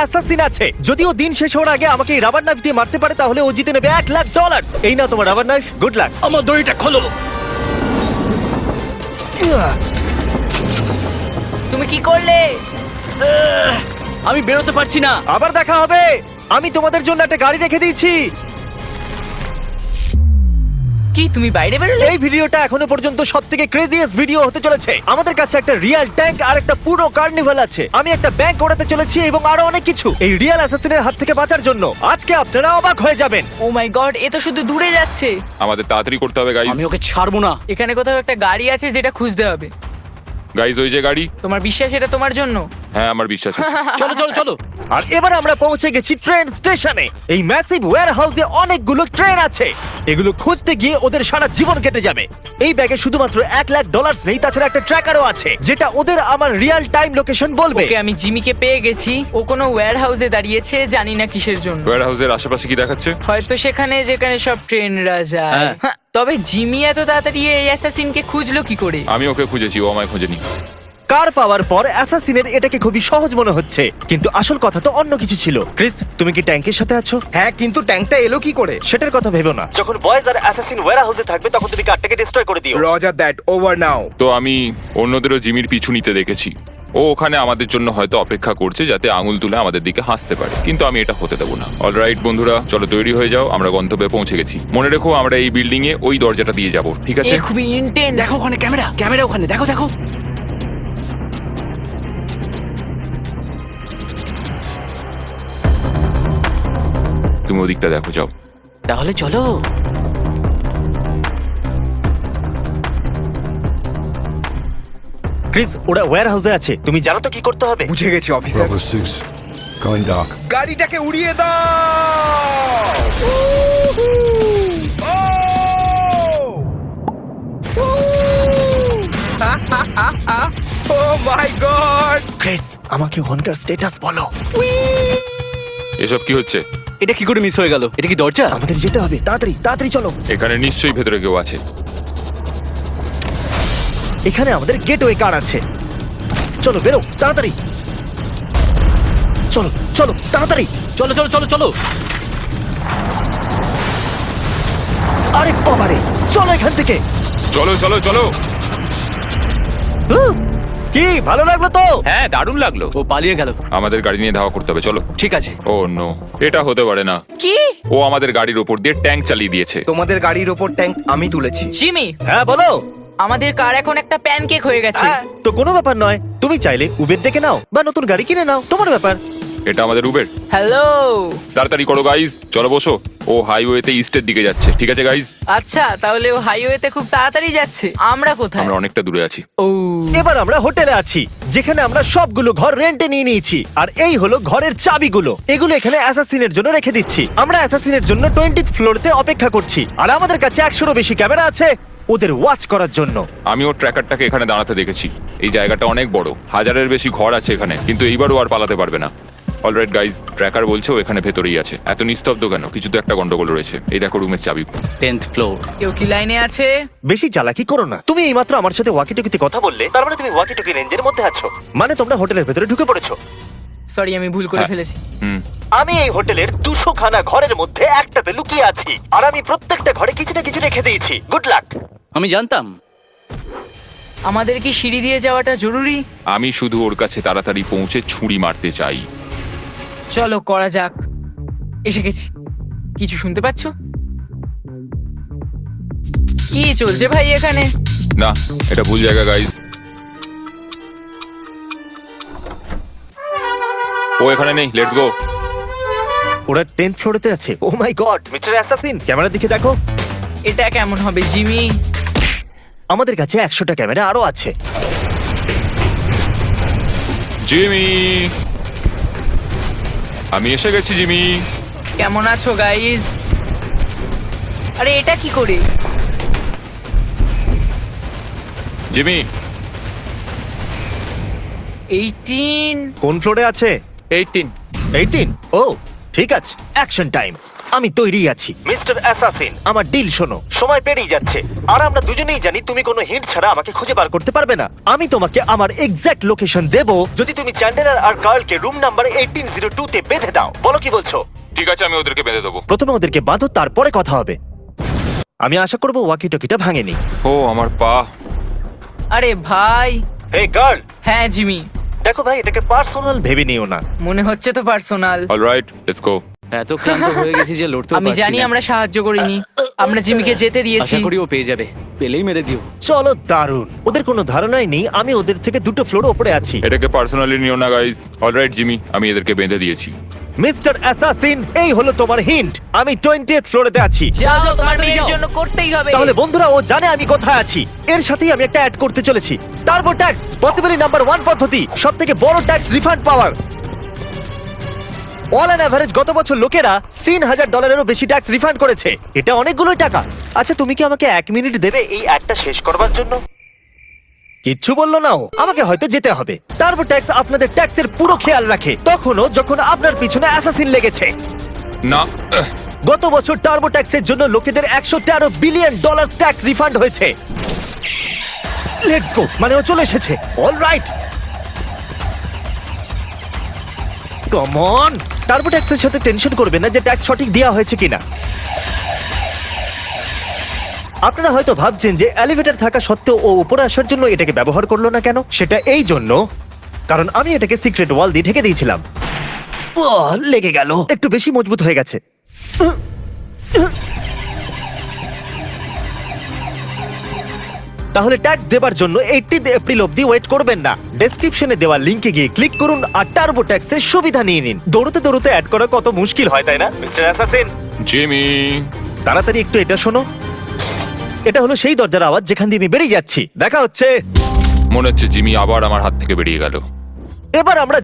Assassin আছে। যদিও দিন শেষ হওয়ার আগে আমাকে এই রাবার নাইফ দিয়ে মারতে পারে তাহলে ও জিতে নেবে $1,00,000। এই নাও তোমার রাবার নাইফ, গুড লাক। আমার দড়িটা খোলো। তুমি কি করলে? আমি বেরোতে পারছি না। আবার দেখা হবে। আমি তোমাদের জন্য একটা গাড়ি রেখে দিয়েছি। কি তুমি বাইরে বেরোলে? এই ভিডিওটা এখনো পর্যন্ত সবথেকে ক্রেজিয়েস্ট ভিডিও হতে চলেছে। আমাদের কাছে একটা রিয়েল ট্যাঙ্ক আর একটা পুরো কার্নিভাল আছে। আমি একটা ব্যাংক ওড়াতে চলেছি এবং আরো অনেক কিছু এই রিয়েল অ্যাসাসিনের হাত থেকে বাঁচার জন্য। আজকে আপনারা অবাক হয়ে যাবেন। ও মাই গড, এ তো শুধু দূরে যাচ্ছে। আমাদের তাড়াতাড়ি করতে হবে গাইজ। আমি ওকে ছাড়বো না। এখানে কোথাও একটা গাড়ি আছে যেটা খুঁজতে হবে। গাইজ ওই যে গাড়ি। তোমার বিশ্বাস এটা তোমার জন্য? হ্যাঁ আমার বিশ্বাস আছে। চলো চলো চলো। আর এবার আমরা পৌঁছে গেছি ট্রেন স্টেশনে। এই ম্যাসিভ ওয়্যার হাউসে অনেকগুলো ট্রেন আছে। এগুলো খুঁজতে গিয়ে ওদের সারা জীবন কেটে যাবে। এই ব্যাগে শুধুমাত্র $1,00,000 নেই, তাছাড়া একটা ট্র্যাকারও আছে যেটা ওদের আমার রিয়েল টাইম লোকেশন বলবে। ওকে, আমি জিমিকে পেয়ে গেছি। ও কোনো ওয়্যার হাউসে দাঁড়িয়েছে, জানি না কিসের জন্য। ওয়্যার হাউসের আশেপাশে কি দেখাচ্ছে? হয়তো সেখানে যেখানে সব ট্রেনরা যায়। হ্যাঁ। হ্যাঁ, তবে জিমি এত তাড়াতাড়ি এই অ্যাসাসিনকে খুঁজলো কি করে? আমি ওকে খুঁজেছি, ও আমায় খোঁজেনি। কার পাওয়ার পর অ্যাসাসিনের এটাকে খুবই সহজ মনে হচ্ছে, কিন্তু আসল কথা তো অন্য কিছু ছিল। ক্রিস, তুমি কি ট্যাঙ্কের সাথে আছো? হ্যাঁ, কিন্তু ট্যাঙ্কটা এলো কি করে? সেটার কথা ভেবো না। যখন বয়েজ আর অ্যাসাসিন ওয়্যার হাউসে থাকবে তখন তুমি কারটাকে ডিস্ট্রয় করে দিও। রজার দ্যাট, ওভার নাও। তো আমি অন্যদেরও জিমির পিছু নিতে দেখেছি। ও ওখানে আমাদের জন্য হয়তো অপেক্ষা করছে যাতে আঙুল তুলে আমাদের দিকে হাসতে পারে, কিন্তু আমি এটা হতে দেবো না। অলরাইট বন্ধুরা, চলো তৈরি হয়ে যাও, আমরা গন্তব্যে পৌঁছে গেছি। মনে রেখো আমরা এই বিল্ডিং এ ওই দরজাটা দিয়ে যাব, ঠিক আছে? এ খুবই ইন্টেন্স। দেখো ওখানে ক্যামেরা, ক্যামেরা ওখানে দেখো দেখো। তুমি ওদিকটা দেখো, যাও। তাহলে চলো। ক্রিস, ওরা ওয়্যার হাউসে আছে। তুমি জানো তো কি করতে হবে? বুঝে গেছি অফিসার। Bravo 6, going dark. গাড়িটাকে উড়িয়ে দাও। ও মাই গড! ক্রিস, আমাকে ওখানকার স্ট্যাটাস বলো। এসব কি হচ্ছে? এটা কি করে মিস হয়ে গেল? এটা কি দরজা? আমাদের যেতে হবে, তাড়াতাড়ি তাড়াতাড়ি চলো। এখানে নিশ্চয়ই ভেতরে কেউ আছে। এখানে আমাদের গেটওয়ে কার আছে। চলো বেরো তাড়াতাড়ি। চলো চলো তাড়াতাড়ি। চলো চলো চলো চলো। আরে বাবারে, চলো এখান থেকে। চলো চলো চলো। কি ভালো লাগলো তো? হ্যাঁ, দারুণ লাগলো। ও পালিয়ে গেল। আমাদের গাড়ি নিয়ে ধাওয়া করতে হবে, চলো। ঠিক আছে। ও নো, এটা হতে পারে না। কি? ও আমাদের গাড়ির ওপর দিয়ে ট্যাঙ্ক চালিয়ে দিয়েছে। তোমাদের গাড়ির ওপর ট্যাঙ্ক আমি তুলেছি। জিমি, হ্যাঁ বলো। আমাদের কার এখন একটা প্যানকেক হয়ে গেছে। হ্যাঁ, তো কোনো ব্যাপার নয়। তুমি চাইলে উবের ডেকে নাও বা নতুন গাড়ি কিনে নাও, তোমার ব্যাপার। এটা আমাদের উবের। হ্যালো। তাড়াতাড়ি করো গাইজ, চলো বসো। ও হাইওয়েতে ইস্টের দিকে যাচ্ছে, ঠিক আছে গাইজ? আচ্ছা, তাহলে ও হাইওয়েতে খুব তাড়াতাড়ি যাচ্ছে। আমরা কোথায়? আমরা অনেকটা দূরে আছি। ও, এবার আমরা হোটেলে আছি, যেখানে আমরা সবগুলো ঘর রেন্টে নিয়ে নিয়েছি। আর এই হলো ঘরের চাবিগুলো। এগুলো এখানে অ্যাসাসিনের জন্য রেখে দিচ্ছি। আমরা অ্যাসাসিনের জন্য 20th ফ্লোরতে অপেক্ষা করছি। আর আমাদের কাছে 100-রও বেশি ক্যামেরা আছে ওদের ওয়াচ করার জন্য। আমি ওর ট্র্যাকারটাকে এখানে দাঁড়াতে দেখেছি। এই জায়গাটা অনেক বড়, 1000-এর বেশি ঘর আছে এখানে, কিন্তু এইবারও আর পালাতে পারবে না। অলরাইট গাইজ, ট্র্যাকার বলছে ও এখানে ভেতরেই আছে। এত নিস্তব্ধ কেন? কিছু তো একটা গন্ডগোল রয়েছে। এই দেখো রুমের চাবি। 10th floor. কেউ কি লাইনে আছে? বেশি চালাকি করো না। তুমি এইমাত্র আমার সাথে ওয়াকিটকিতে কথা বললে, তার মানে তুমি ওয়াকিটকি রেঞ্জের মধ্যে আছো। মানে তোমরা হোটেলের ভেতরে ঢুকে পড়েছো। সরি, আমি ভুল করে হ্যাঁ। ফেলেছি। হুম। আমি এই হোটেলের 200 খানা ঘরের মধ্যে একটাতে লুকিয়ে আছি। আর আমি প্রত্যেকটা ঘরে কিছু না কিছু রেখে দিয়েছি। Good luck. আমি জানতাম। আমাদের কি সিঁড়ি দিয়ে যাওয়াটা জরুরি? আমি শুধু ওর কাছে তাড়াতাড়ি পৌঁছে ছুরি মারতে চাই। চলো করা যাক। এসে গেছি। কিছু শুনতে পাচ্ছ? কি চলছে ভাই এখানে? না, এটা ভুল জায়গা গাইজ। ও এখানে নেই, লেটস গো। ওরা 10th ফ্লোরেতে আছে। ও মাই গড, মিস্টার অ্যাসাসিন, ক্যামেরার দিকে দেখো। এটা কেমন হবে জিমি? আমাদের কাছে 100টা ক্যামেরা আরো আছে। জিমি, আমি এসে গেছি জিমি। কেমন আছো গাইস? আরে এটা কি করে? জিমি, 18। কোন ফ্লোরে আছে? 18। 18? ও ঠিক আছে, অ্যাকশন টাইম। আমি তৈরি আছি মিস্টার অ্যাসাসিন। আমার ডিল শোনো, সময় পেরিয়ে যাচ্ছে আর আমরা দুজনেই জানি তুমি কোনো হিন্ট ছাড়া আমাকে খুঁজে বার করতে পারবে না। আমি তোমাকে আমার এক্সাক্ট লোকেশন দেব যদি তুমি চ্যান্ডেলার আর কার্লকে রুম নাম্বার 1802 তে বেঁধে দাও। বলো কি বলছো? ঠিক আছে, আমি ওদেরকে বেঁধে দেবো। প্রথমে ওদেরকে বাঁধো, তারপরে কথা হবে। আমি আশা করবো ওয়াকি টকিটা ভাঙেনি। ও আমার পা। আরে ভাই। হে গার্ল, হ্যাঁ জিমি, দেখো ভাই, এটাকে পার্সোনাল ভেবে নিও না। মনে হচ্ছে তো পার্সোনাল। Alright, let's go. এত ক্লান্ত হয়ে গেছি যে লড়তেও আমি পারছি জানি না। আমরা সাহায্য করিনি, আমরা জিমিকে যেতে দিয়েছি। আশা করি ও পেয়ে যাবে, পেলেই মেরে দিও। চলো, দারুণ। ওদের কোনো ধারণাই নেই আমি ওদের থেকে 2টো ফ্লোর উপরে আছি। এটাকে পার্সোনালি নিও না গাইস। অলরাইট জিমি, আমি এদেরকে বেঁধে দিয়েছি। মিস্টার অ্যাসাসিন, এই হলো তোমার হিন্ট। আমি 20th ফ্লোরেতে আছি। যাও, তোমার তাড়াতাড়ি মেয়ের যাও। জন্য করতেই হবে। তাহলে বন্ধুরা, ও জানে আমি কোথায় আছি। এর সাথেই আমি একটা অ্যাড করতে চলেছি, টার্বো ট্যাক্স, পসিবলি নাম্বার 1 পদ্ধতি, সবথেকে বড় tax refund power. All an average গত বছর লোকেরা $3000 বেশি ট্যাক্স রিফান্ড করেছে। এটা অনেকগুলো টাকা। আচ্ছা, তুমি কি আমাকে 1 মিনিট দেবে এই অ্যাডটা শেষ করবার জন্য? কিচ্ছু বললো না ও। আমাকে হয়তো যেতে হবে। টার্বো ট্যাক্স আপনাদের ট্যাক্সের পুরো খেয়াল রাখে, তখনও যখন আপনার পিছনে অ্যাসাসিন লেগেছে। না, গত বছর টার্বো ট্যাক্সের জন্য লোকেদের $113 বিলিয়ন ট্যাক্স রিফান্ড হয়েছে। লেটস গো, মানে ও চলে এসেছে। Alright, come on. টার্বো ট্যাক্সের সাথে টেনশন করবেন না যে ট্যাক্স সঠিক দেওয়া হয়েছে কিনা। আপনারা হয়তো ভাবছেন যে এলিভেটর থাকা সত্ত্বেও ও উপরে আসার জন্য এটাকে ব্যবহার করলো না কেন। সেটা এই জন্য কারণ আমি এটাকে সিক্রেট ওয়াল দিয়ে ঢেকে দিয়েছিলাম। লেগে গেল, একটু বেশি মজবুত হয়ে গেছে। তাহলে ট্যাক্স দেবার জন্য 18 এপ্রিল অবধি ওয়েট করবেন না। ডেসক্রিপশনে দেওয়া লিংকে গিয়ে ক্লিক করুন আর টার্বো ট্যাক্সের সুবিধা নিয়ে নিন। দৌড়তে দৌড়তে অ্যাড করা কত মুশকিল হয়, তাই না মিস্টার অ্যাসাসিন? জিমি। তাড়াতাড়ি একটু এটা শোনো। এটা হলো সেই দরজার আওয়াজ যেখান দিয়ে আমি বেরিয়ে যাচ্ছি। দেখা হচ্ছে। মনে হচ্ছে জিমি আবার আমার হাত থেকে বেরিয়ে গেল। এবার আমরা